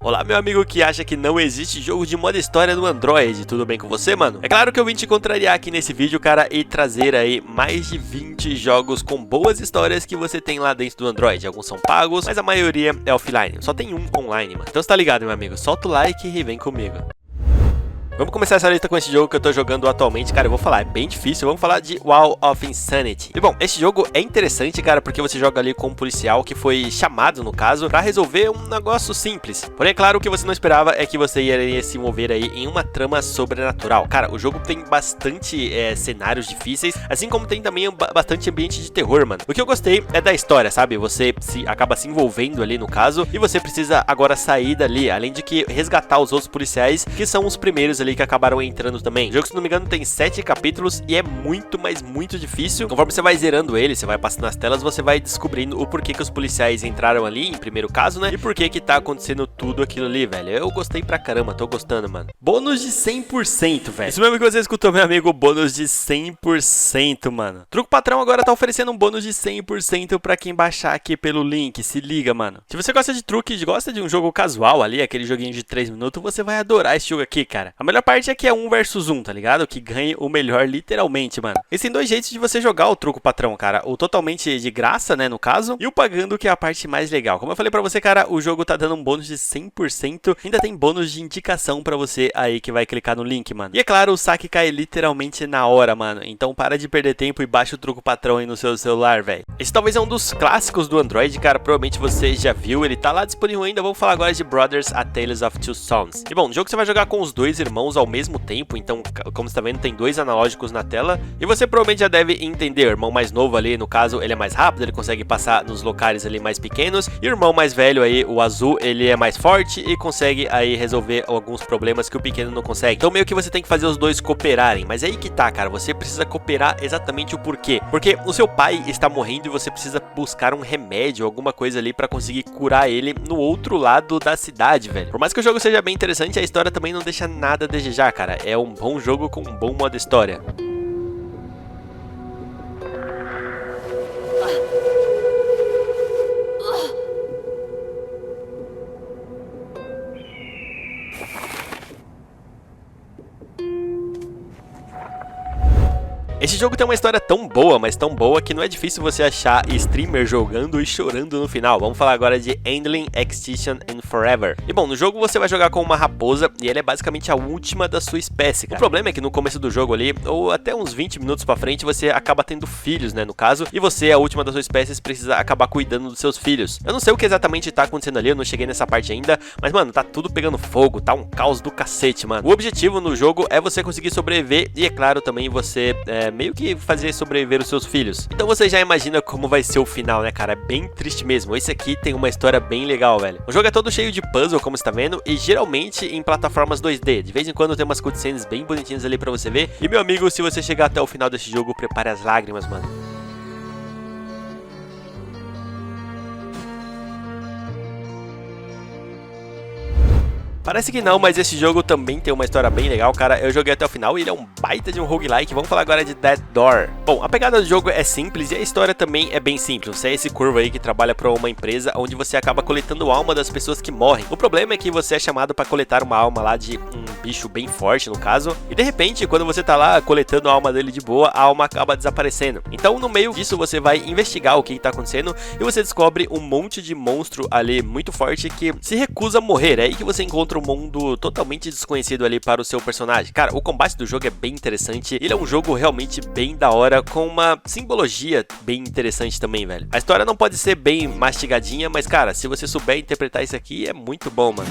Olá, meu amigo que acha que não existe jogo de modo história no Android, tudo bem com você, mano? É claro que eu vim te contrariar aqui nesse vídeo, cara, e trazer aí mais de 20 jogos com boas histórias que você tem lá dentro do Android. Alguns são pagos, mas a maioria é offline, só tem um online, mano. Então você tá ligado, meu amigo? Solta o like e vem comigo. Vamos começar essa lista com esse jogo que eu tô jogando atualmente, cara, eu vou falar, é bem difícil, vamos falar de Wall of Insanity. E bom, esse jogo é interessante, cara, porque você joga ali com um policial que foi chamado, no caso, pra resolver um negócio simples. Porém, claro, o que você não esperava é que você iria se envolver aí em uma trama sobrenatural. Cara, o jogo tem bastante cenários difíceis, assim como tem também bastante ambiente de terror, mano. O que eu gostei é da história, sabe? Você acaba se envolvendo ali, no caso, e você precisa agora sair dali, além de que resgatar os outros policiais, que são os primeiros ali que acabaram entrando também. O jogo, se não me engano, tem 7 capítulos e é muito, mas muito difícil. Conforme você vai zerando ele, você vai passando nas telas, você vai descobrindo o porquê que os policiais entraram ali, em primeiro caso, né? E por que tá acontecendo tudo aquilo ali, velho. Eu gostei pra caramba, tô gostando, mano. Bônus de 100%, velho. Isso mesmo que você escutou, meu amigo, bônus de 100%, mano. Truco Patrão agora tá oferecendo um bônus de 100% pra quem baixar aqui pelo link, se liga, mano. Se você gosta de truque, gosta de um jogo casual ali, aquele joguinho de 3 minutos, você vai adorar esse jogo aqui, cara. A melhor parte é que é 1 versus 1, tá ligado? Que ganhe o melhor literalmente, mano. E tem 2 jeitos de você jogar o Truco Patrão, cara. O totalmente de graça, né, no caso, e o pagando, que é a parte mais legal. Como eu falei pra você, cara, o jogo tá dando um bônus de 100%, ainda tem bônus de indicação pra você aí que vai clicar no link, mano. E é claro, o saque cai literalmente na hora, mano. Então para de perder tempo e baixa o Truco Patrão aí no seu celular, velho. Esse talvez é um dos clássicos do Android, cara. Provavelmente você já viu, ele tá lá disponível ainda. Vamos falar agora de Brothers: A Tales of Two Sons. E bom, no jogo você vai jogar com os 2 irmãos ao mesmo tempo, então, como você tá vendo, tem 2 analógicos na tela, e você provavelmente já deve entender, o irmão mais novo ali, no caso, ele é mais rápido, ele consegue passar nos locais ali mais pequenos, e o irmão mais velho aí, o azul, ele é mais forte e consegue aí resolver alguns problemas que o pequeno não consegue. Então meio que você tem que fazer os 2 cooperarem, mas é aí que tá, cara, você precisa cooperar exatamente o porquê, porque o seu pai está morrendo e você precisa buscar um remédio, alguma coisa ali pra conseguir curar ele no outro lado da cidade, velho. Por mais que o jogo seja bem interessante, a história também não deixa nada a desejar, cara. É um bom jogo com um bom modo história. Esse jogo tem uma história tão boa, mas tão boa, que não é difícil você achar streamer jogando e chorando no final. Vamos falar agora de Endling Extinction in Forever. E bom, no jogo você vai jogar com uma raposa e ela é basicamente a última da sua espécie, cara. O problema é que no começo do jogo ali, ou até uns 20 minutos pra frente, você acaba tendo filhos, né, no caso, e você, a última da sua espécie, precisa acabar cuidando dos seus filhos. Eu não sei o que exatamente tá acontecendo ali, eu não cheguei nessa parte ainda, mas, mano, tá tudo pegando fogo, tá um caos do cacete, mano. O objetivo no jogo é você conseguir sobreviver e, é claro, também você meio que fazer sobreviver os seus filhos. Então você já imagina como vai ser o final, né, cara? É bem triste mesmo. Esse aqui tem uma história bem legal, velho. O jogo é todo cheio de puzzle, como você tá vendo, e geralmente em plataformas 2D. De vez em quando tem umas cutscenes bem bonitinhas ali pra você ver. E, meu amigo, se você chegar até o final desse jogo, prepare as lágrimas, mano. Parece que não, mas esse jogo também tem uma história bem legal, cara. Eu joguei até o final e ele é um baita de um roguelike. Vamos falar agora de Dead Door. Bom, a pegada do jogo é simples e a história também é bem simples. Você é esse curvo aí que trabalha para uma empresa onde você acaba coletando alma das pessoas que morrem. O problema é que você é chamado para coletar uma alma lá de um bicho bem forte, no caso. E de repente, quando você tá lá coletando a alma dele de boa, a alma acaba desaparecendo. Então, no meio disso, você vai investigar o que tá acontecendo e você descobre um monte de monstro ali muito forte que se recusa a morrer. É aí que você encontra um mundo totalmente desconhecido ali para o seu personagem. Cara, o combate do jogo é bem interessante. Ele é um jogo realmente bem da hora, com uma simbologia bem interessante também, velho. A história não pode ser bem mastigadinha, mas, cara, se você souber interpretar isso aqui, é muito bom, mano.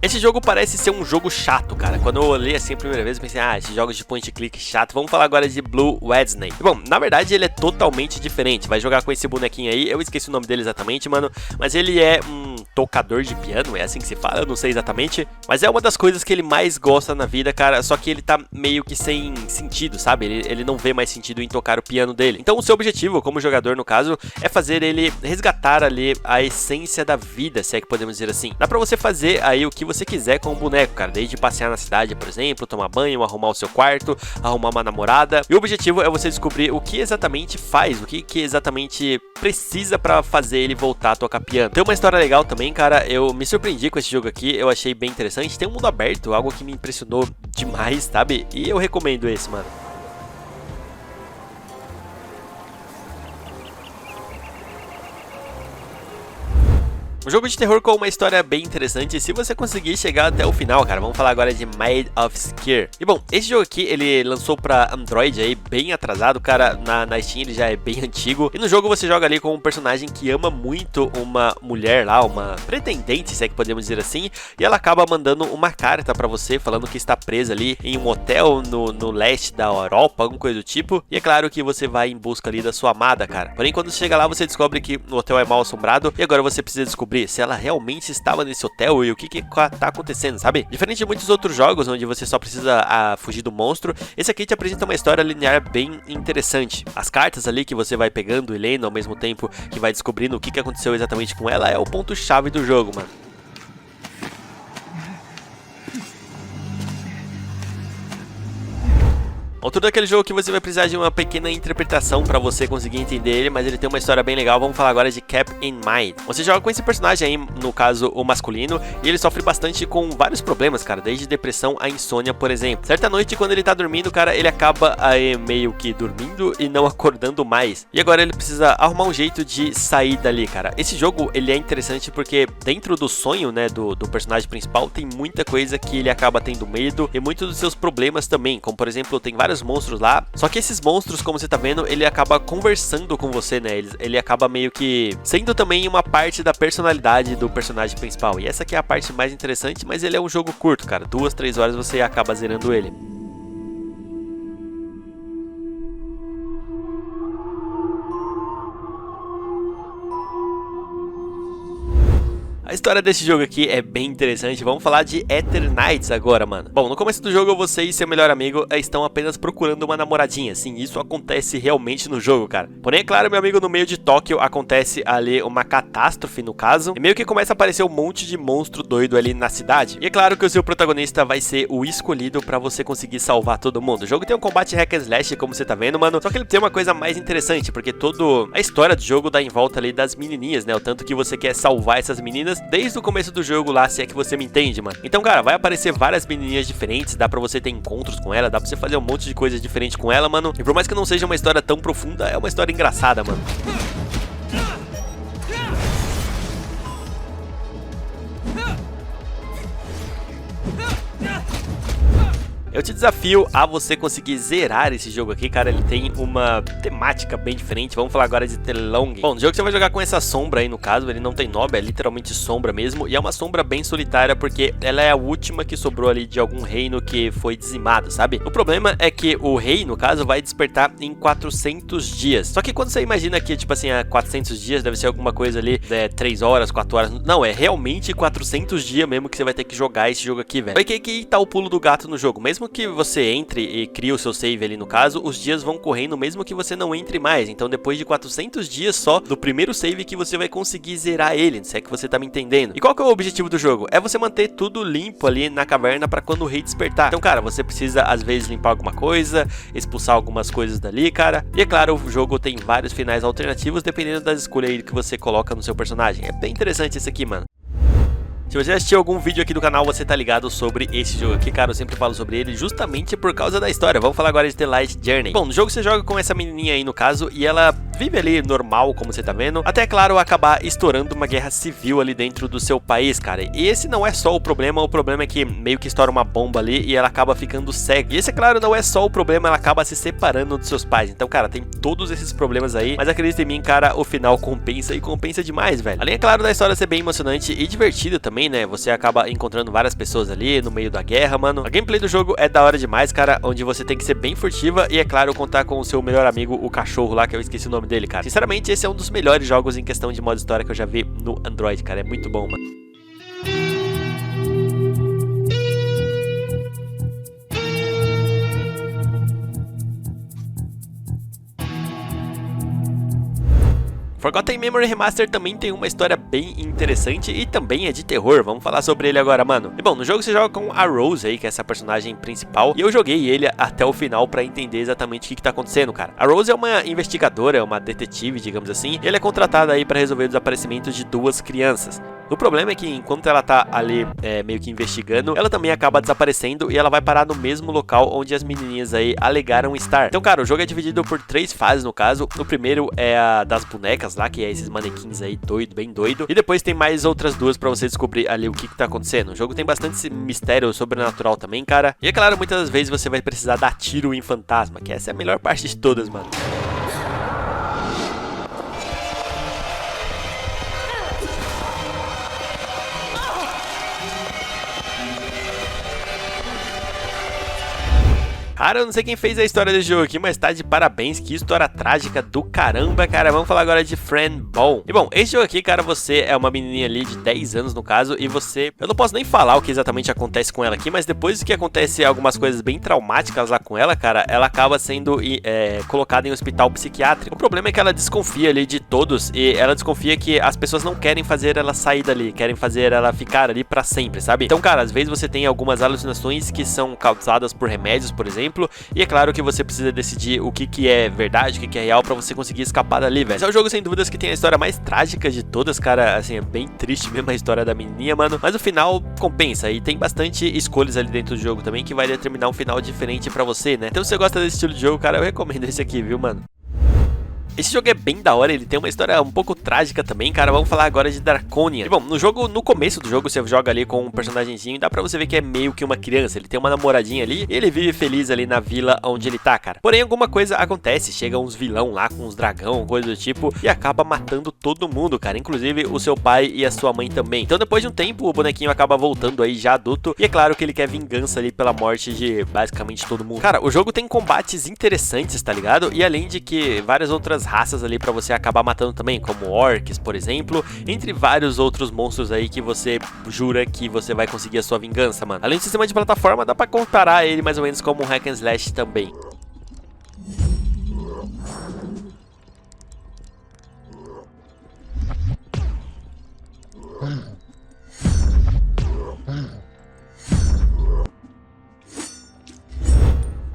Esse jogo parece ser um jogo chato, cara. Quando eu olhei assim a primeira vez, eu pensei, esses jogos de point and click chato. Vamos falar agora de Blue Wednesday. Bom, na verdade ele é totalmente diferente. Vai jogar com esse bonequinho aí, eu esqueci o nome dele exatamente, mano. Mas ele é um tocador de piano, é assim que se fala, eu não sei exatamente, mas é uma das coisas que ele mais gosta na vida, cara, só que ele tá meio que sem sentido, sabe? Ele não vê mais sentido em tocar o piano dele. Então o seu objetivo, como jogador no caso, é fazer ele resgatar ali a essência da vida, se é que podemos dizer assim. Dá pra você fazer aí o que você quiser com o boneco, cara, desde passear na cidade, por exemplo, tomar banho, arrumar o seu quarto, arrumar uma namorada, e o objetivo é você descobrir o que exatamente faz, o que exatamente precisa pra fazer ele voltar a tocar piano. Tem uma história legal também, cara, eu me surpreendi com esse jogo aqui, eu achei bem interessante, tem um mundo aberto, algo que me impressionou demais, sabe? E eu recomendo esse, mano. Um jogo de terror com uma história bem interessante, se você conseguir chegar até o final, cara. Vamos falar agora de Made of Scare. E bom, esse jogo aqui, ele lançou pra Android aí, bem atrasado, cara. Na Steam ele já é bem antigo. E no jogo você joga ali com um personagem que ama muito uma mulher lá, uma pretendente, se é que podemos dizer assim. E ela acaba mandando uma carta pra você, falando que está presa ali em um hotel no leste da Europa, alguma coisa do tipo. E é claro que você vai em busca ali da sua amada, cara. Porém, quando você chega lá, você descobre que o hotel é mal assombrado. E agora você precisa descobrir se ela realmente estava nesse hotel e o que tá acontecendo, sabe? Diferente de muitos outros jogos onde você só precisa fugir do monstro, esse aqui te apresenta uma história linear bem interessante. As cartas ali que você vai pegando e lendo ao mesmo tempo que vai descobrindo o que aconteceu exatamente com ela é o ponto-chave do jogo, mano. Outro daquele jogo que você vai precisar de uma pequena interpretação pra você conseguir entender ele, mas ele tem uma história bem legal. Vamos falar agora de Keep in Mind. Você joga com esse personagem aí, no caso o masculino, e ele sofre bastante com vários problemas, cara, desde depressão a insônia, por exemplo. Certa noite, quando ele tá dormindo, cara, ele acaba aí meio que dormindo e não acordando mais. E agora ele precisa arrumar um jeito de sair dali, cara. Esse jogo, ele é interessante porque dentro do sonho, né, do personagem principal, tem muita coisa que ele acaba tendo medo e muitos dos seus problemas também, como por exemplo, tem vários monstros lá, só que esses monstros, como você tá vendo, ele acaba conversando com você, né, ele acaba meio que sendo também uma parte da personalidade do personagem principal, e essa aqui é a parte mais interessante, mas ele é um jogo curto, cara, 2, 3 horas você acaba zerando ele. A história desse jogo aqui é bem interessante, vamos falar de Eternights agora, mano. Bom, no começo do jogo você e seu melhor amigo estão apenas procurando uma namoradinha, sim, isso acontece realmente no jogo, cara. Porém, é claro, meu amigo, no meio de Tóquio acontece ali uma catástrofe, no caso, e meio que começa a aparecer um monte de monstro doido ali na cidade. E é claro que o seu protagonista vai ser o escolhido pra você conseguir salvar todo mundo. O jogo tem um combate hack and slash, como você tá vendo, mano, só que ele tem uma coisa mais interessante, porque toda a história do jogo dá em volta ali das menininhas, né, o tanto que você quer salvar essas meninas desde o começo do jogo lá, se é que você me entende, mano. Então, cara, vai aparecer várias menininhas diferentes, dá pra você ter encontros com ela, dá pra você fazer um monte de coisas diferentes com ela, mano. E por mais que não seja uma história tão profunda, é uma história engraçada, mano. Eu te desafio a você conseguir zerar esse jogo aqui, cara, ele tem uma temática bem diferente. Vamos falar agora de The Long. Bom, no jogo você vai jogar com essa sombra aí, no caso, ele não tem nobre, é literalmente sombra mesmo, e é uma sombra bem solitária, porque ela é a última que sobrou ali de algum reino que foi dizimado, sabe? O problema é que o rei, no caso, vai despertar em 400 dias. Só que quando você imagina que, tipo assim, 400 dias deve ser alguma coisa ali, 3 horas, 4 horas, não, é realmente 400 dias mesmo que você vai ter que jogar esse jogo aqui, velho. Porque que tá o pulo do gato no jogo, mesmo que você entre e crie o seu save ali no caso, os dias vão correndo mesmo que você não entre mais. Então depois de 400 dias só do primeiro save que você vai conseguir zerar ele, se é que você tá me entendendo. E qual que é o objetivo do jogo? É você manter tudo limpo ali na caverna pra quando o rei despertar. Então, cara, você precisa às vezes limpar alguma coisa, expulsar algumas coisas dali, cara. E é claro, o jogo tem vários finais alternativos dependendo das escolhas aí que você coloca no seu personagem. É bem interessante esse aqui, mano. Se você assistiu algum vídeo aqui do canal, você tá ligado sobre esse jogo aqui, cara, eu sempre falo sobre ele justamente por causa da história. Vamos falar agora de The Light Journey. Bom, no jogo você joga com essa menininha aí no caso, e ela vive ali normal, como você tá vendo, até, claro, acabar estourando uma guerra civil ali dentro do seu país, cara. E esse não é só o problema é que meio que estoura uma bomba ali e ela acaba ficando cega. E esse, é claro, não é só o problema, ela acaba se separando dos seus pais. Então, cara, tem todos esses problemas aí, mas acredita em mim, cara, o final compensa, e compensa demais, velho. Além, é claro, da história ser bem emocionante e divertida também, né, você acaba encontrando várias pessoas ali no meio da guerra, mano. A gameplay do jogo é da hora demais, cara, onde você tem que ser bem furtiva e, é claro, contar com o seu melhor amigo, o cachorro lá, que eu esqueci o nome dele, cara. Sinceramente, esse é um dos melhores jogos em questão de modo história que eu já vi no Android, cara. É muito bom, mano. Forgotten Memory Remaster também tem uma história bem interessante e também é de terror, vamos falar sobre ele agora, mano. E bom, no jogo você joga com a Rose aí, que é essa personagem principal, e eu joguei ele até o final pra entender exatamente o que tá acontecendo, cara. A Rose é uma investigadora, é uma detetive, digamos assim, e ela é contratada aí pra resolver o desaparecimento de duas crianças. O problema é que enquanto ela tá ali meio que investigando, ela também acaba desaparecendo e ela vai parar no mesmo local onde as menininhas aí alegaram estar. Então, cara, o jogo é dividido por 3 fases no caso. O primeiro é a das bonecas lá, que é esses manequins aí doido, bem doido. E depois tem mais outras duas pra você descobrir ali o que tá acontecendo. O jogo tem bastante mistério sobrenatural também, cara. E é claro, muitas das vezes você vai precisar dar tiro em fantasma, que essa é a melhor parte de todas, mano. Cara, eu não sei quem fez a história desse jogo aqui, mas tá de parabéns, que história trágica do caramba, cara. Vamos falar agora de Fran Bow. E bom, esse jogo aqui, cara, você é uma menininha ali de 10 anos no caso, e você... Eu não posso nem falar o que exatamente acontece com ela aqui, mas depois que acontece algumas coisas bem traumáticas lá com ela, cara, ela acaba sendo colocada em um hospital psiquiátrico. O problema é que ela desconfia ali de todos, e ela desconfia que as pessoas não querem fazer ela sair dali, querem fazer ela ficar ali pra sempre, sabe? Então, cara, às vezes você tem algumas alucinações que são causadas por remédios, por exemplo, e é claro que você precisa decidir o que é verdade, o que é real pra você conseguir escapar dali, velho. Esse é o jogo, sem dúvidas, que tem a história mais trágica de todas, cara. Assim, é bem triste mesmo a história da menininha, mano. Mas o final compensa e tem bastante escolhas ali dentro do jogo também que vai determinar um final diferente pra você, né? Então se você gosta desse estilo de jogo, cara, eu recomendo esse aqui, viu, mano? Esse jogo é bem da hora, ele tem uma história um pouco trágica também, cara. Vamos falar agora de Draconian. E bom, no começo do jogo você joga ali com um personagemzinho e dá pra você ver que é meio que uma criança. Ele tem uma namoradinha ali e ele vive feliz ali na vila onde ele tá, cara. Porém, alguma coisa acontece, chega uns vilão lá com uns dragão, coisa do tipo, e acaba matando todo mundo, cara. Inclusive o seu pai e a sua mãe também. Então depois de um tempo, o bonequinho acaba voltando aí já adulto, e é claro que ele quer vingança ali pela morte de basicamente todo mundo. Cara, o jogo tem combates interessantes, tá ligado? E além de que várias outras raças ali pra você acabar matando também, como orcs, por exemplo, entre vários outros monstros aí que você jura que você vai conseguir a sua vingança, mano. Além do sistema de plataforma, dá pra comparar ele mais ou menos como um hack and slash também.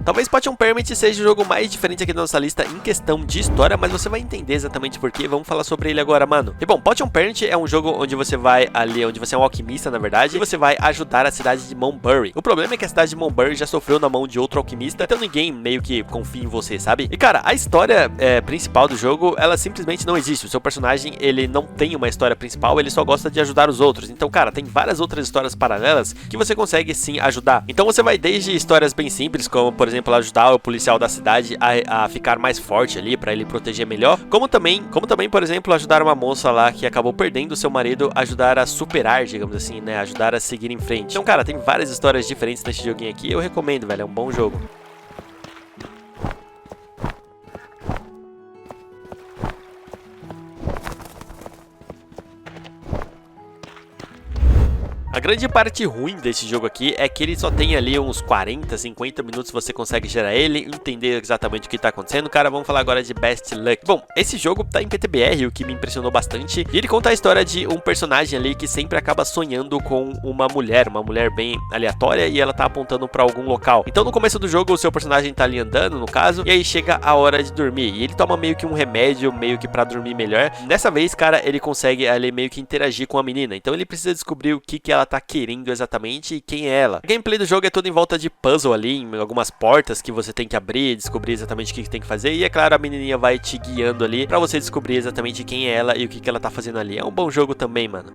Talvez Potion Permit seja o jogo mais diferente aqui da nossa lista em questão de história, mas você vai entender exatamente por quê. Vamos falar sobre ele agora, mano. E bom, Potion Permit é um jogo onde você vai ali, onde você é um alquimista, na verdade, e você vai ajudar a cidade de Moonbury. O problema é que a cidade de Moonbury já sofreu na mão de outro alquimista, então ninguém meio que confia em você, sabe? E cara, a história principal do jogo, ela simplesmente não existe. O seu personagem, ele não tem uma história principal, ele só gosta de ajudar os outros. Então, cara, tem várias outras histórias paralelas que você consegue sim ajudar. Então você vai desde histórias bem simples, como por exemplo, ajudar o policial da cidade a ficar mais forte ali, pra ele proteger melhor, como também, por exemplo, ajudar uma moça lá que acabou perdendo seu marido, ajudar a superar, digamos assim, né, ajudar a seguir em frente. Então, cara, tem várias histórias diferentes nesse joguinho aqui, eu recomendo, velho, é um bom jogo. A grande parte ruim desse jogo aqui é que ele só tem ali uns 40, 50 minutos você consegue gerar ele, entender exatamente o que tá acontecendo. Cara, vamos falar agora de Best Luck. Bom, esse jogo tá em PTBR, o que me impressionou bastante, e ele conta a história de um personagem ali que sempre acaba sonhando com uma mulher bem aleatória, e ela tá apontando pra algum local. Então no começo do jogo o seu personagem tá ali andando, no caso, e aí chega a hora de dormir, e ele toma meio que um remédio, meio que pra dormir melhor. Dessa vez, cara, ele consegue ali meio que interagir com a menina, então ele precisa descobrir o que ela tá querendo exatamente e quem é ela. A gameplay do jogo é toda em volta de puzzle ali, em algumas portas que você tem que abrir, descobrir exatamente o que tem que fazer, e é claro, a menininha vai te guiando ali pra você descobrir exatamente quem é ela e o que ela tá fazendo ali. É um bom jogo também, mano.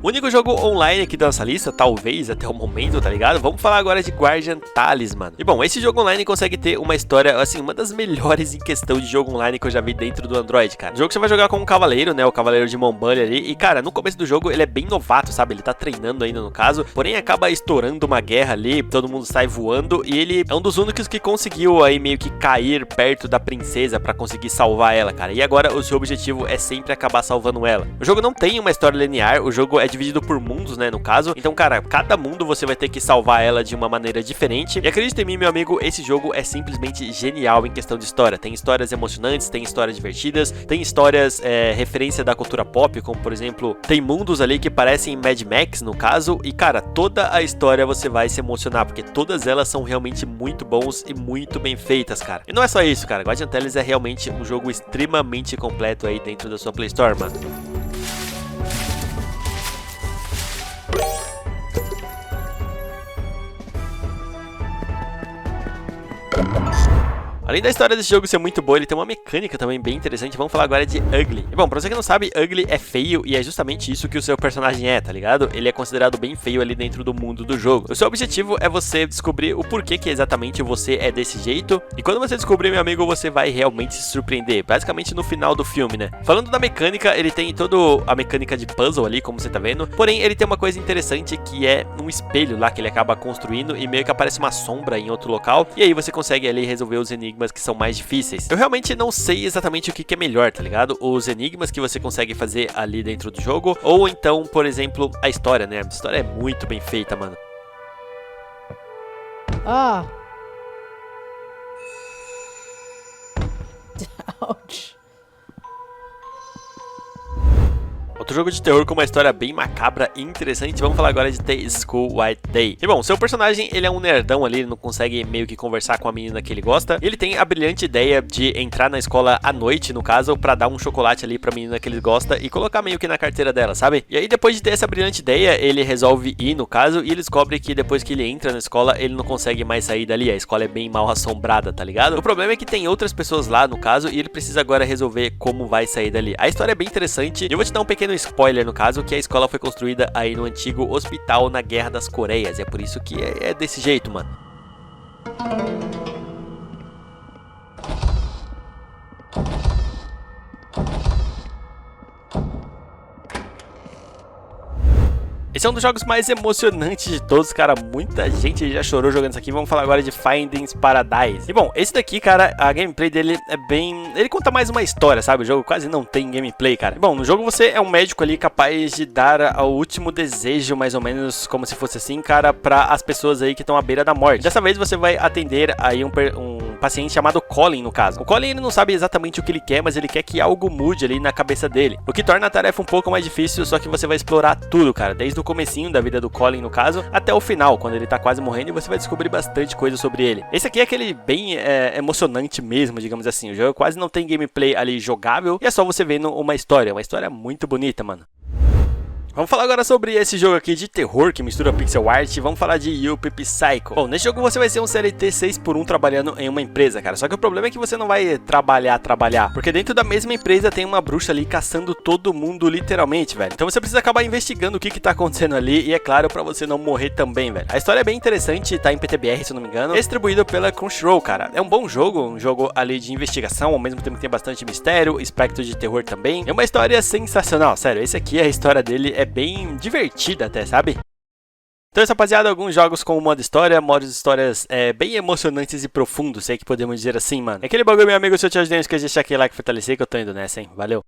O único jogo online aqui da nossa lista, talvez, até o momento, tá ligado? Vamos falar agora de Guardian Talisman. E bom, esse jogo online consegue ter uma história, assim, uma das melhores em questão de jogo online que eu já vi dentro do Android, cara. O jogo você vai jogar com um cavaleiro, né, o cavaleiro de Moonbury ali, e cara, no começo do jogo ele é bem novato, sabe? Ele tá treinando ainda no caso, porém acaba estourando uma guerra ali, todo mundo sai voando, e ele é um dos únicos que conseguiu aí meio que cair perto da princesa pra conseguir salvar ela, cara. E agora o seu objetivo é sempre acabar salvando ela. O jogo não tem uma história linear, o jogo é dividido por mundos, né, no caso. Então, cara, cada mundo você vai ter que salvar ela de uma maneira diferente. E acredita em mim, meu amigo, esse jogo é simplesmente genial em questão de história. Tem histórias emocionantes, tem histórias divertidas, tem histórias referência da cultura pop, como por exemplo, tem mundos ali que parecem Mad Max, no caso. E, cara, toda a história você vai se emocionar, porque todas elas são realmente muito bons e muito bem feitas, cara. E não é só isso, cara. Guardian Tales é realmente um jogo extremamente completo aí dentro da sua Play Store, mano. Além da história desse jogo ser muito boa, ele tem uma mecânica também bem interessante. Vamos falar agora de Ugly. E bom, pra você que não sabe, Ugly é feio e é justamente isso que o seu personagem é, tá ligado? Ele é considerado bem feio ali dentro do mundo do jogo. O seu objetivo é você descobrir o porquê que exatamente você é desse jeito. E quando você descobrir, meu amigo, você vai realmente se surpreender. Basicamente no final do filme, né? Falando da mecânica, ele tem toda a mecânica de puzzle ali, como você tá vendo. Porém, ele tem uma coisa interessante que é um espelho lá que ele acaba construindo e meio que aparece uma sombra em outro local. E aí você consegue ali resolver os enigmas que são mais difíceis. Eu realmente não sei exatamente o que é melhor, tá ligado? Os enigmas que você consegue fazer ali dentro do jogo, ou então, por exemplo, a história, né? A história é muito bem feita, mano. Ah. Ouch. Outro jogo de terror com uma história bem macabra e interessante. Vamos falar agora de The School White Day. E bom, seu personagem, ele é um nerdão ali, ele não consegue meio que conversar com a menina que ele gosta. Ele tem a brilhante ideia de entrar na escola à noite, no caso, pra dar um chocolate ali pra menina que ele gosta e colocar meio que na carteira dela, sabe? E aí depois de ter essa brilhante ideia, ele resolve ir, no caso, e ele descobre que depois que ele entra na escola, ele não consegue mais sair dali. A escola é bem mal assombrada, tá ligado? O problema é que tem outras pessoas lá, no caso, e ele precisa agora resolver como vai sair dali. A história é bem interessante. Eu vou te dar um pequeno spoiler, no caso, que a escola foi construída aí no antigo hospital na Guerra das Coreias. É por isso que é desse jeito, mano. Esse é um dos jogos mais emocionantes de todos, cara. Muita gente já chorou jogando isso aqui. Vamos falar agora de Findings Paradise. E bom, esse daqui, cara, a gameplay dele é bem... Ele conta mais uma história, sabe? O jogo quase não tem gameplay, cara. E bom, no jogo você é um médico ali capaz de dar o último desejo, mais ou menos como se fosse assim, cara, para as pessoas aí que estão à beira da morte. Dessa vez você vai atender aí um paciente chamado Colin, no caso. O Colin, ele não sabe exatamente o que ele quer, mas ele quer que algo mude ali na cabeça dele. O que torna a tarefa um pouco mais difícil, só que você vai explorar tudo, cara. Desde o comecinho da vida do Colin, no caso, até o final, quando ele tá quase morrendo, e você vai descobrir bastante coisa sobre ele. Esse aqui é aquele bem emocionante mesmo, digamos assim. O jogo quase não tem gameplay ali jogável, e é só você vendo uma história muito bonita, mano. Vamos falar agora sobre esse jogo aqui de terror que mistura pixel art. Vamos falar de UP Psycho. Bom, nesse jogo você vai ser um CLT 6x1 trabalhando em uma empresa, cara. Só que o problema é que você não vai trabalhar, porque dentro da mesma empresa tem uma bruxa ali caçando todo mundo, literalmente, velho. Então você precisa acabar investigando o que tá acontecendo ali e, é claro, pra você não morrer também, velho. A história é bem interessante, tá em PTBR, se eu não me engano. É distribuído pela Crunchyroll, cara. É um bom jogo, um jogo ali de investigação, ao mesmo tempo que tem bastante mistério, aspecto de terror também. É uma história sensacional, sério. Esse aqui, a história dele é bem divertida até, sabe? Então, rapaziada, alguns jogos com modo história, modos de histórias bem emocionantes e profundos, sei que podemos dizer assim, mano. É aquele bagulho, meu amigo, se eu te ajudei, não esquece de deixar aquele like e fortalecer que eu tô indo nessa, hein? Valeu!